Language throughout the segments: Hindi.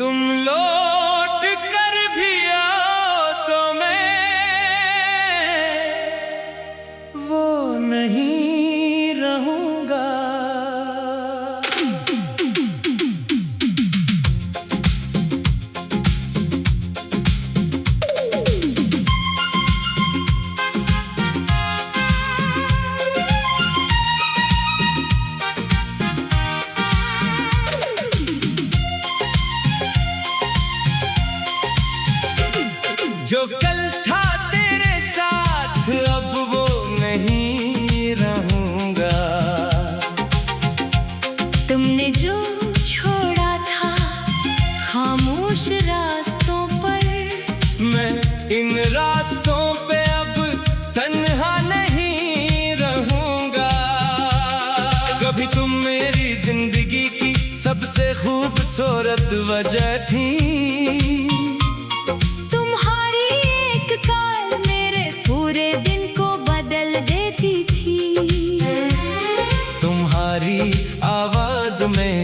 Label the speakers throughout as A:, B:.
A: तुम लौट कर भी आओ तो मैं वो नहीं रहूंगा। जो कल था तेरे साथ अब वो नहीं रहूंगा।
B: तुमने जो छोड़ा था खामोश रास्तों पर,
A: मैं इन रास्तों पे अब तन्हा नहीं रहूंगा। कभी तुम मेरी जिंदगी की सबसे खूबसूरत वजह थी। आवाज में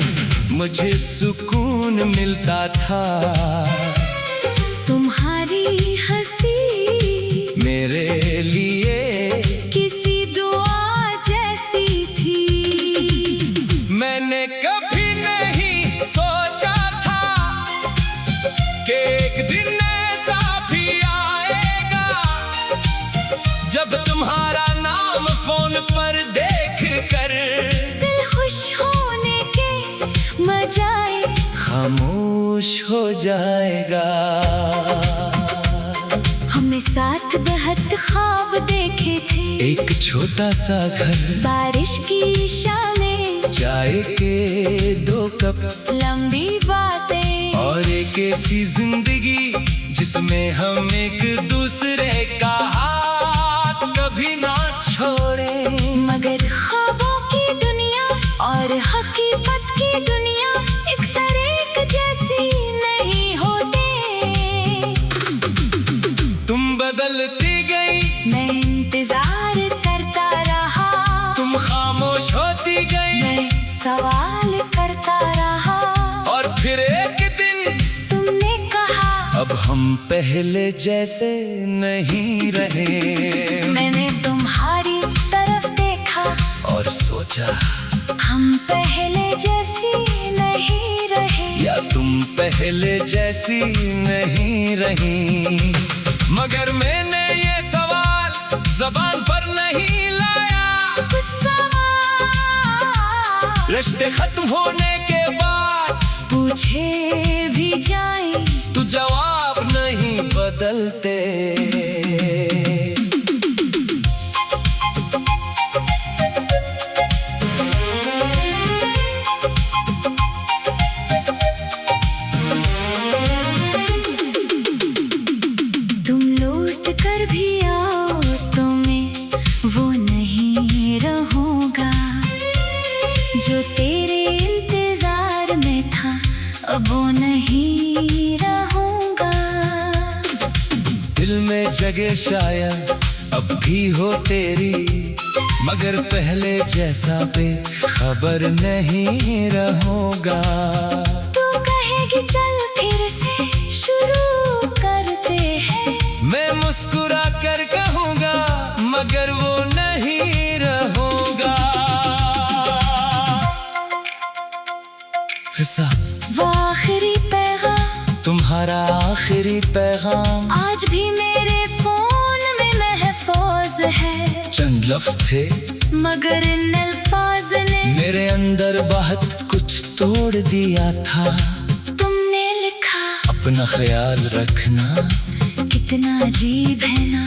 A: मुझे सुकून मिलता था।
B: तुम्हारी हंसी
A: मेरे लिए
B: किसी दुआ जैसी थी।
A: मैंने कभी नहीं सोचा था कि एक दिन ऐसा भी आएगा जब तुम्हारा नाम फोन पर देख कर खामोश हो जाएगा।
B: हमने साथ बहुत ख्वाब देखे थे,
A: एक छोटा सा घर,
B: बारिश की शामें,
A: चाय के 2 कप,
B: लंबी बातें
A: और एक ऐसी जिंदगी जिसमें हम एक दूसरे का हाथ कभी ना छोड़े।
B: मगर ख्वाबों की दुनिया और हकीकत की दुनिया
A: बदलती गई,
B: मैं इंतजार करता रहा।
A: तुम खामोश होती गई,
B: मैं सवाल करता रहा।
A: और फिर एक दिन
B: तुमने कहा
A: अब हम पहले जैसे नहीं रहे।
B: मैंने तुम्हारी तरफ देखा
A: और सोचा
B: हम पहले जैसी नहीं रहे,
A: या तुम पहले जैसी नहीं रही। मगर मैंने ये सवाल ज़बान पर नहीं लाया।
B: कुछ सवाल
A: रिश्ते खत्म होने के बाद
B: पूछे भी जाए
A: तो जवाब नहीं बदलते।
B: जो तेरे इंतजार में था अब वो नहीं रहूंगा।
A: दिल में जगह शायद अब भी हो तेरी, मगर पहले जैसा बेखबर नहीं रहूंगा।
B: तू कहेगी चल फिर से शुरू करते हैं,
A: मैं मुस्कुरा कर कहूँगा मगर वो नहीं रहूंगा।
B: वो आखिरी पैगाम,
A: तुम्हारा आखिरी पैगाम
B: आज भी मेरे फोन में महफूज है।
A: चंद लफ्ज थे
B: मगर इन अल्फाज ने
A: मेरे अंदर बहुत कुछ तोड़ दिया था।
B: तुमने लिखा
A: अपना ख्याल रखना,
B: कितना अजीब है ना।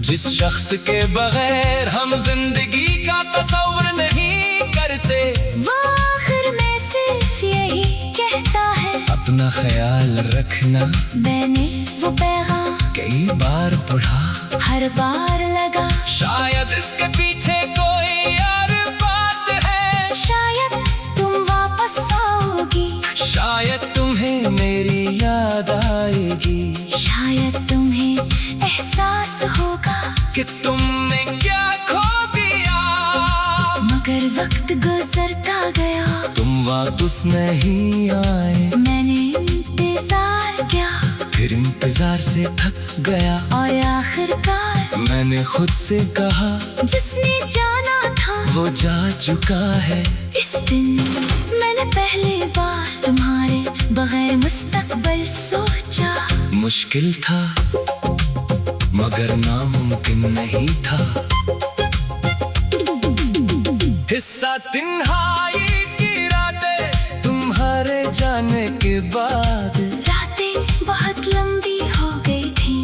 A: जिस शख्स के बगैर हम जिंदगी का तस्वर नहीं करते,
B: वो आखिर में सिर्फ यही कहता है
A: अपना ख्याल रखना।
B: मैंने वो पैगाम
A: कई बार पढ़ा,
B: हर बार लगा
A: शायद इसके पीछे कोई और बात है।
B: शायद तुम वापस आओगी,
A: शायद तुम्हें मेरी याद आएगी,
B: शायद तुम्हें एहसास होगा
A: कि तुमने क्या खो दिया।
B: मगर वक्त गुजरता गया,
A: तुम वापस नहीं आए।
B: मैंने
A: इंतजार से थक गया
B: और आखिरकार
A: मैंने खुद से कहा
B: जिसने जाना था
A: वो जा चुका है।
B: इस दिन मैंने पहली बार तुम्हारे बगैर मुस्तकबिल सोचा।
A: मुश्किल था मगर नामुमकिन नहीं था। हिस्सा तन्हाई की रातें तुम्हारे जाने के बाद,
B: रातें बहुत लंबी हो गई थी।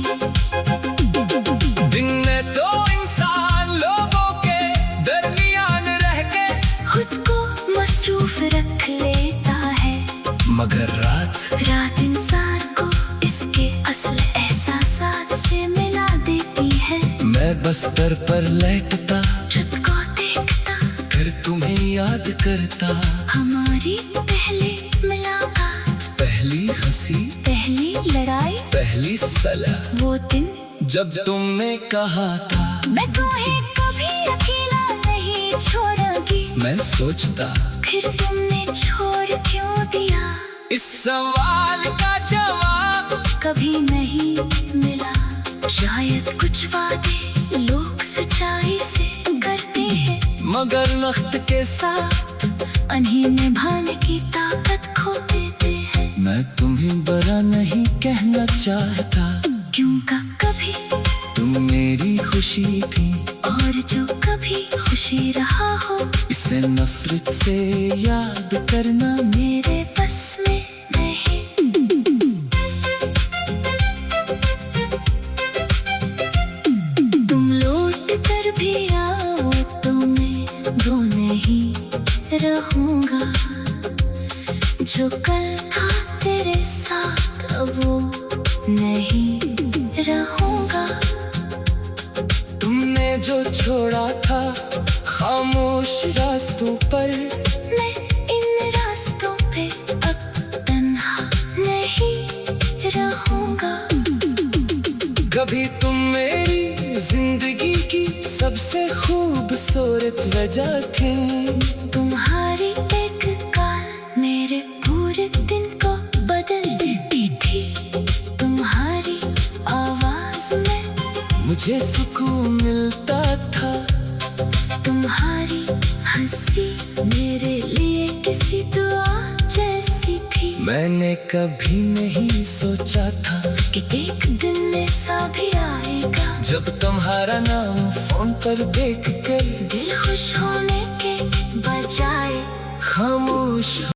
A: दिन में तो इंसान लोगों के दरमियान रह के
B: खुद को मसरूफ रख लेता है,
A: मगर रात
B: इंसान को इसके असल एहसासात से मिला देती है।
A: मैं बस्तर पर लेटता
B: खुद को देखता
A: फिर तुम्हें याद करता।
B: हमारी पहली मुलाकात,
A: पहली हंसी,
B: पहली लड़ाई,
A: पहली सलाह,
B: वो दिन
A: जब तुमने कहा था
B: मैं तुम्हें कभी अकेला नहीं छोड़ूंगी।
A: मैं सोचता
B: फिर तुमने छोड़ क्यों दिया?
A: इस सवाल का जवाब
B: कभी नहीं मिला। शायद कुछ वादे लोग सच्चाई से करते हैं,
A: मगर वक्त के साथ
B: उन्हें निभाने की ताकत खो देते हैं।
A: मैं तुम्हें बुरा नहीं कहना चाहता,
B: क्यों का कभी
A: तुम मेरी खुशी थी।
B: और जो कभी खुशी रहा हो
A: इसे नफरत से याद करना
B: मेरे बस में नहीं। तुम लौट कर भी आओ तो मैं वो नहीं रहूंगा जो कल था तेरे साथ, अब वो नहीं रहूंगा।
A: तुमने जो छोड़ा था खामोश रास्तों पर,
B: मैं इन रास्तों पे अब तन्हा नहीं रहूंगा।
A: कभी तुम मेरी जिंदगी की सबसे खूबसूरत वजह थे।
B: तुम्हारी एक गाल मेरे पूरे दिन को बदल देती थी। तुम्हारी आवाज में
A: मुझे सुकून मिलता था।
B: तुम्हारी हंसी मेरे लिए किसी दुआ जैसी थी।
A: मैंने कभी नहीं सोचा था
B: कि एक दिन ऐसा भी आएगा
A: जब तुम्हारा नाम फोन पर देख कर
B: दिल खुश होने के बजाय
A: खामोश